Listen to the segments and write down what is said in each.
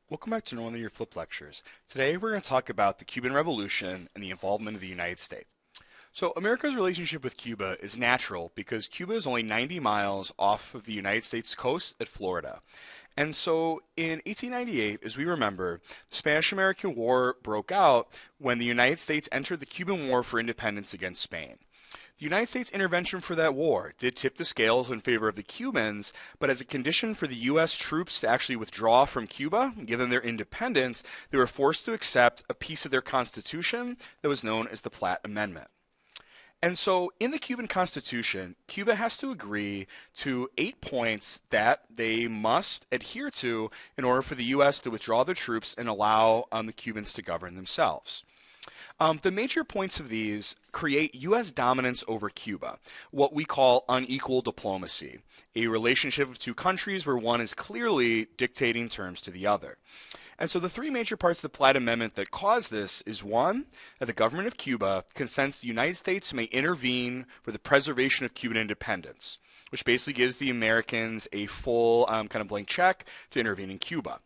Welcome back to one of your Flip Lectures. Today we're going to talk about the Cuban Revolution and the involvement of the United States. So America's relationship with Cuba is natural because Cuba is only 90 miles off of the United States coast at Florida. And so in 1898, as we remember, the Spanish-American War broke out when the United States entered the Cuban War for independence against Spain. The United States intervention for that war did tip the scales in favor of the Cubans, but as a condition for the U.S. troops to actually withdraw from Cuba, give them their independence, they were forced to accept a piece of their constitution that was known as the Platt Amendment. And so in the Cuban Constitution, Cuba has to agree to 8 points that they must adhere to in order for the U.S. to withdraw their troops and allow the Cubans to govern themselves. The major points of these create U.S. dominance over Cuba, what we call unequal diplomacy, a relationship of two countries where one is clearly dictating terms to the other. And so the three major parts of the Platt Amendment that cause this is one, that the government of Cuba consents the United States may intervene for the preservation of Cuban independence, which basically gives the Americans a full kind of blank check to intervene in Cuba.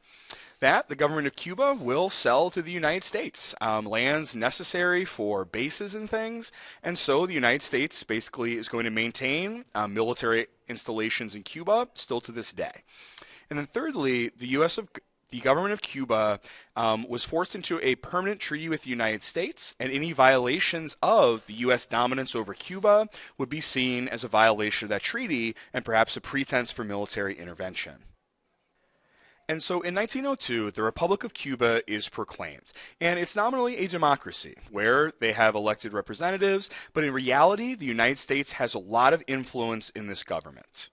That the government of Cuba will sell to the United States lands necessary for bases and things, and so the United States basically is going to maintain military installations in Cuba still to this day. And then thirdly, the government of Cuba was forced into a permanent treaty with the United States, and any violations of the U.S. dominance over Cuba would be seen as a violation of that treaty and perhaps a pretense for military intervention. And so in 1902, the Republic of Cuba is proclaimed. And it's nominally a democracy, where they have elected representatives, but in reality, the United States has a lot of influence in this government.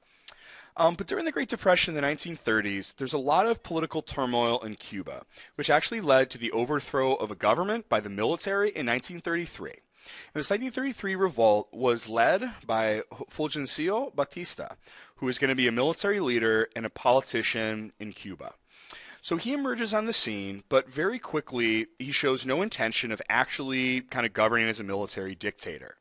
But during the Great Depression in the 1930s, there's a lot of political turmoil in Cuba, which actually led to the overthrow of a government by the military in 1933. And this 1933 revolt was led by Fulgencio Batista, who is going to be a military leader and a politician in Cuba. So he emerges on the scene, but very quickly he shows no intention of actually kind of governing as a military dictator.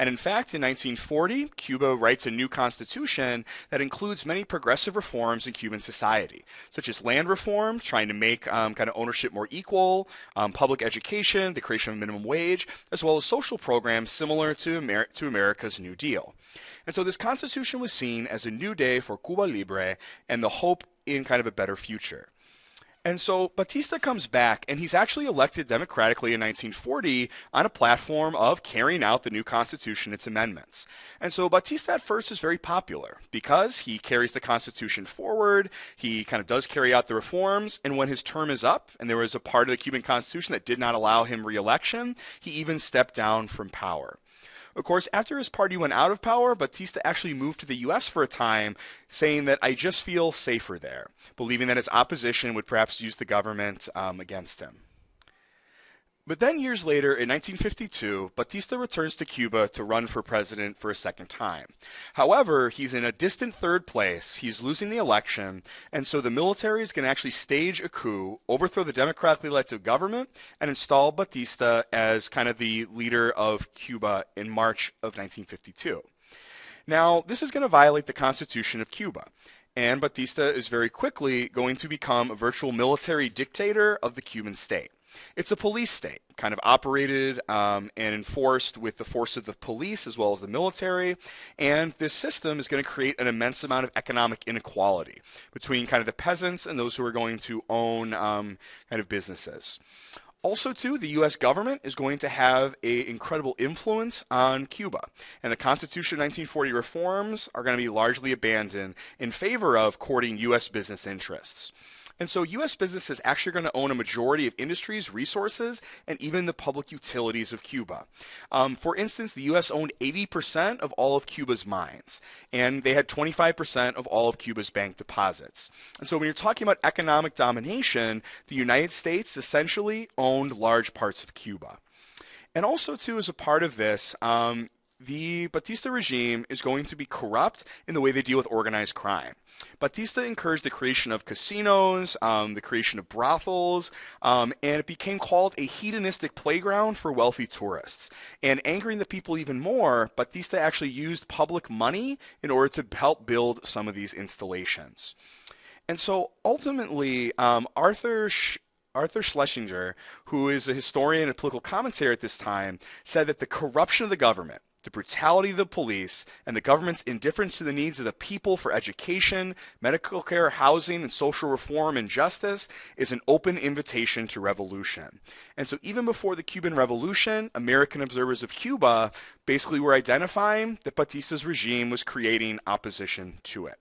And in fact, in 1940, Cuba writes a new constitution that includes many progressive reforms in Cuban society, such as land reform, trying to make kind of ownership more equal, public education, the creation of a minimum wage, as well as social programs similar to America's New Deal. And so this constitution was seen as a new day for Cuba Libre and the hope in kind of a better future. And so Batista comes back, and he's actually elected democratically in 1940 on a platform of carrying out the new Constitution, its amendments. And so Batista at first is very popular because he carries the Constitution forward, he kind of does carry out the reforms, and when his term is up, and there was a part of the Cuban Constitution that did not allow him re-election, he even stepped down from power. Of course, after his party went out of power, Batista actually moved to the U.S. for a time, saying that I just feel safer there, believing that his opposition would perhaps use the government against him. But then years later, in 1952, Batista returns to Cuba to run for president for a second time. However, he's in a distant third place, he's losing the election, and so the military is going to actually stage a coup, overthrow the democratically elected government, and install Batista as kind of the leader of Cuba in March of 1952. Now, this is going to violate the Constitution of Cuba, and Batista is very quickly going to become a virtual military dictator of the Cuban state. It's a police state, kind of operated and enforced with the force of the police as well as the military, and this system is going to create an immense amount of economic inequality between kind of the peasants and those who are going to own kind of businesses. Also, too, the U.S. government is going to have an incredible influence on Cuba, and the Constitution of 1940 reforms are going to be largely abandoned in favor of courting U.S. business interests. And so U.S. business is actually going to own a majority of industries, resources, and even the public utilities of Cuba. For instance, the U.S. owned 80% of all of Cuba's mines, and they had 25% of all of Cuba's bank deposits. And so when you're talking about economic domination, the United States essentially owned large parts of Cuba. And also, too, as a part of this, the Batista regime is going to be corrupt in the way they deal with organized crime. Batista encouraged the creation of casinos, the creation of brothels, and it became called a hedonistic playground for wealthy tourists. And angering the people even more, Batista actually used public money in order to help build some of these installations. And so ultimately, Arthur Schlesinger, who is a historian and political commentator at this time, said that the corruption of the government, the brutality of the police, and the government's indifference to the needs of the people for education, medical care, housing, and social reform and justice is an open invitation to revolution. And so even before the Cuban Revolution, American observers of Cuba basically were identifying that Batista's regime was creating opposition to it.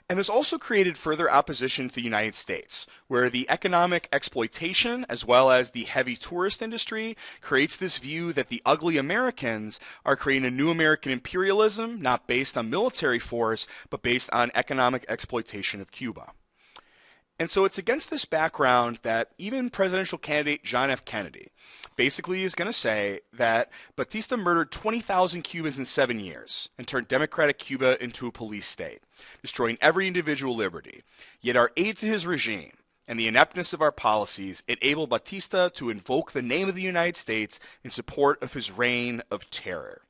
And this also created further opposition to the United States, where the economic exploitation as well as the heavy tourist industry creates this view that the ugly Americans are creating a new American imperialism, not based on military force, but based on economic exploitation of Cuba. And so it's against this background that even presidential candidate John F. Kennedy basically is going to say that Batista murdered 20,000 Cubans in 7 years and turned democratic Cuba into a police state, destroying every individual liberty. Yet our aid to his regime and the ineptness of our policies enabled Batista to invoke the name of the United States in support of his reign of terror.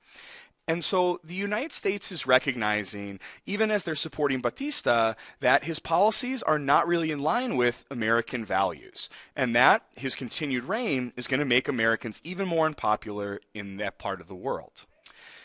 And so the United States is recognizing, even as they're supporting Batista, that his policies are not really in line with American values, and that his continued reign is going to make Americans even more unpopular in that part of the world.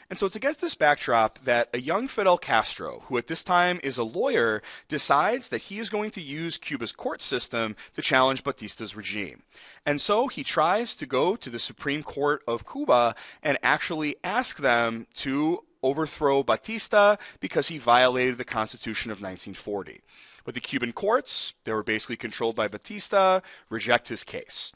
And so it's against this backdrop that a young Fidel Castro, who at this time is a lawyer, decides that he is going to use Cuba's court system to challenge Batista's regime. And so he tries to go to the Supreme Court of Cuba and actually ask them to overthrow Batista because he violated the Constitution of 1940. But the Cuban courts, they were basically controlled by Batista, reject his case.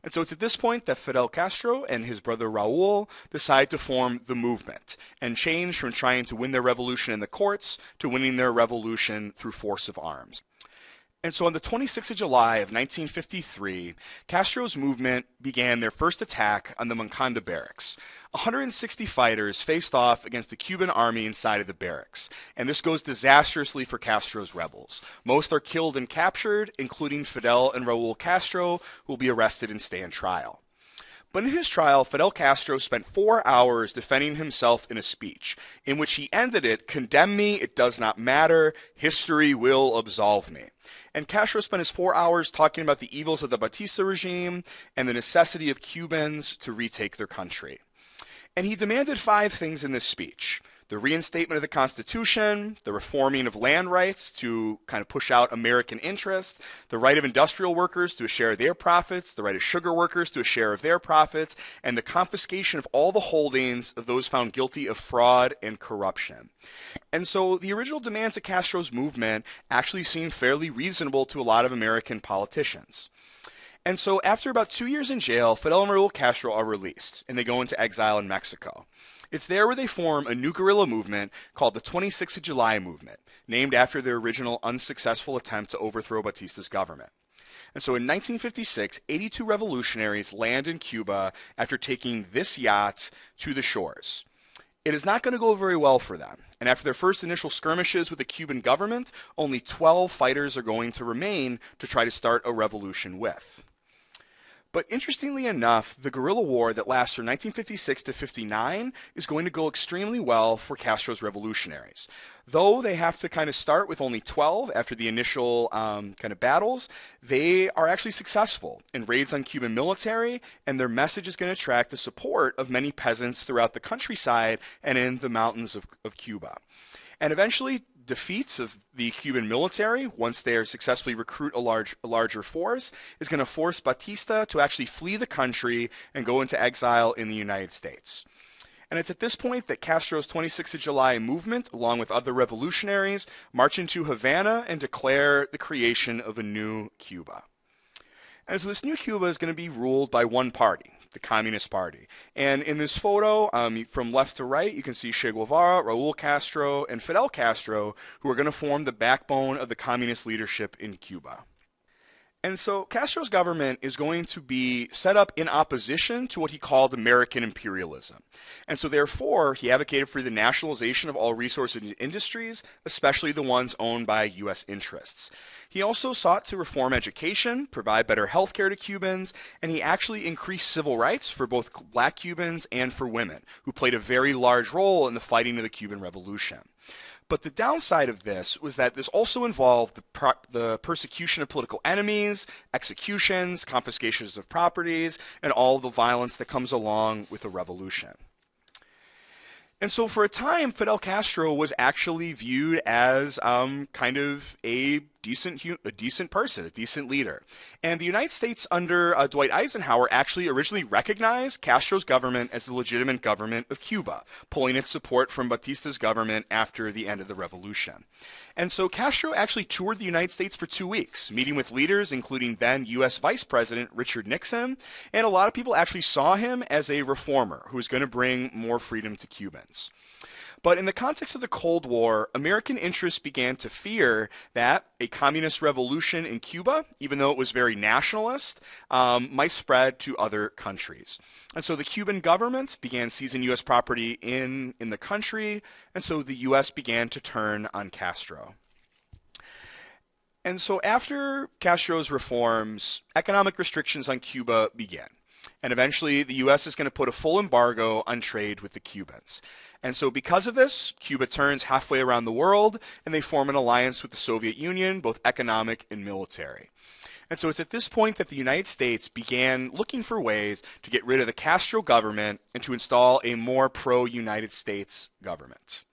And so it's at this point that Fidel Castro and his brother Raul decide to form the movement and change from trying to win their revolution in the courts to winning their revolution through force of arms. And so on the 26th of July of 1953, Castro's movement began their first attack on the Moncada barracks. 160 fighters faced off against the Cuban army inside of the barracks, and this goes disastrously for Castro's rebels. Most are killed and captured, including Fidel and Raul Castro, who will be arrested and stand trial. But in his trial, Fidel Castro spent 4 hours defending himself in a speech, in which he ended it, "Condemn me, it does not matter, history will absolve me." And Castro spent his 4 hours talking about the evils of the Batista regime and the necessity of Cubans to retake their country. And he demanded 5 things in this speech: the reinstatement of the Constitution, the reforming of land rights to kind of push out American interests, the right of industrial workers to a share of their profits, the right of sugar workers to a share of their profits, and the confiscation of all the holdings of those found guilty of fraud and corruption. And so the original demands of Castro's movement actually seemed fairly reasonable to a lot of American politicians. And so after about 2 years in jail, Fidel and Raul Castro are released, and they go into exile in Mexico. It's there where they form a new guerrilla movement called the 26th of July movement, named after their original unsuccessful attempt to overthrow Batista's government. And so in 1956, 82 revolutionaries land in Cuba after taking this yacht to the shores. It is not going to go very well for them, and after their first initial skirmishes with the Cuban government, only 12 fighters are going to remain to try to start a revolution with. But interestingly enough, the guerrilla war that lasts from 1956 to 59 is going to go extremely well for Castro's revolutionaries. Though they have to kind of start with only 12 after the initial kind of battles, they are actually successful in raids on Cuban military, and their message is going to attract the support of many peasants throughout the countryside and in the mountains of Cuba. And eventually, defeats of the Cuban military, once they are successfully recruit a larger force, is going to force Batista to actually flee the country and go into exile in the United States. And it's at this point that Castro's 26th of July movement, along with other revolutionaries, march into Havana and declare the creation of a new Cuba. And so this new Cuba is going to be ruled by one party, the Communist Party. And in this photo, from left to right, you can see Che Guevara, Raul Castro, and Fidel Castro, who are going to form the backbone of the communist leadership in Cuba. And so Castro's government is going to be set up in opposition to what he called American imperialism. And so therefore, he advocated for the nationalization of all resources and industries, especially the ones owned by U.S. interests. He also sought to reform education, provide better health care to Cubans, and he actually increased civil rights for both black Cubans and for women, who played a very large role in the fighting of the Cuban Revolution. But the downside of this was that this also involved the persecution of political enemies, executions, confiscations of properties, and all the violence that comes along with a revolution. And so for a time, Fidel Castro was actually viewed as kind of a decent person, a decent leader. And the United States under Dwight Eisenhower actually originally recognized Castro's government as the legitimate government of Cuba, pulling its support from Batista's government after the end of the revolution. And so Castro actually toured the United States for 2 weeks, meeting with leaders including then U.S. Vice President Richard Nixon, and a lot of people actually saw him as a reformer who was going to bring more freedom to Cubans. But in the context of the Cold War, American interests began to fear that a communist revolution in Cuba, even though it was very nationalist, might spread to other countries. And so the Cuban government began seizing U.S. property in the country, and so the U.S. began to turn on Castro. And so after Castro's reforms, economic restrictions on Cuba began. And eventually the U.S. is going to put a full embargo on trade with the Cubans. And so because of this, Cuba turns halfway around the world, and they form an alliance with the Soviet Union, both economic and military. And so it's at this point that the United States began looking for ways to get rid of the Castro government and to install a more pro-United States government.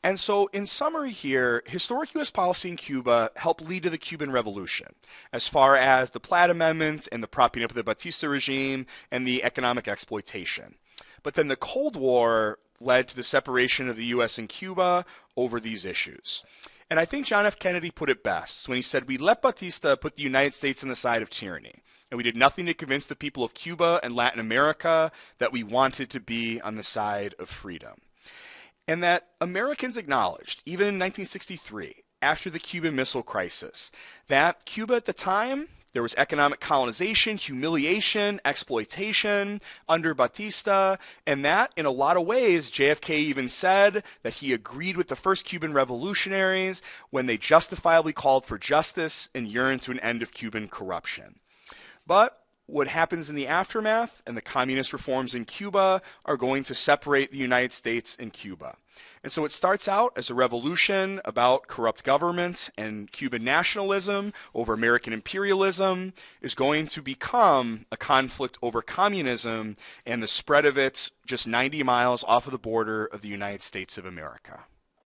And so in summary here, historic U.S. policy in Cuba helped lead to the Cuban Revolution, as far as the Platt Amendment and the propping up of the Batista regime and the economic exploitation. But then the Cold War led to the separation of the U.S. and Cuba over these issues. And I think John F. Kennedy put it best when he said, "We let Batista put the United States on the side of tyranny, and we did nothing to convince the people of Cuba and Latin America that we wanted to be on the side of freedom." And that Americans acknowledged, even in 1963, after the Cuban Missile Crisis, that Cuba at the time, there was economic colonization, humiliation, exploitation under Batista, and that, in a lot of ways, JFK even said that he agreed with the first Cuban revolutionaries when they justifiably called for justice and yearned to an end of Cuban corruption. But what happens in the aftermath and the communist reforms in Cuba are going to separate the United States and Cuba. And so it starts out as a revolution about corrupt government and Cuban nationalism over American imperialism, is going to become a conflict over communism and the spread of it just 90 miles off of the border of the United States of America.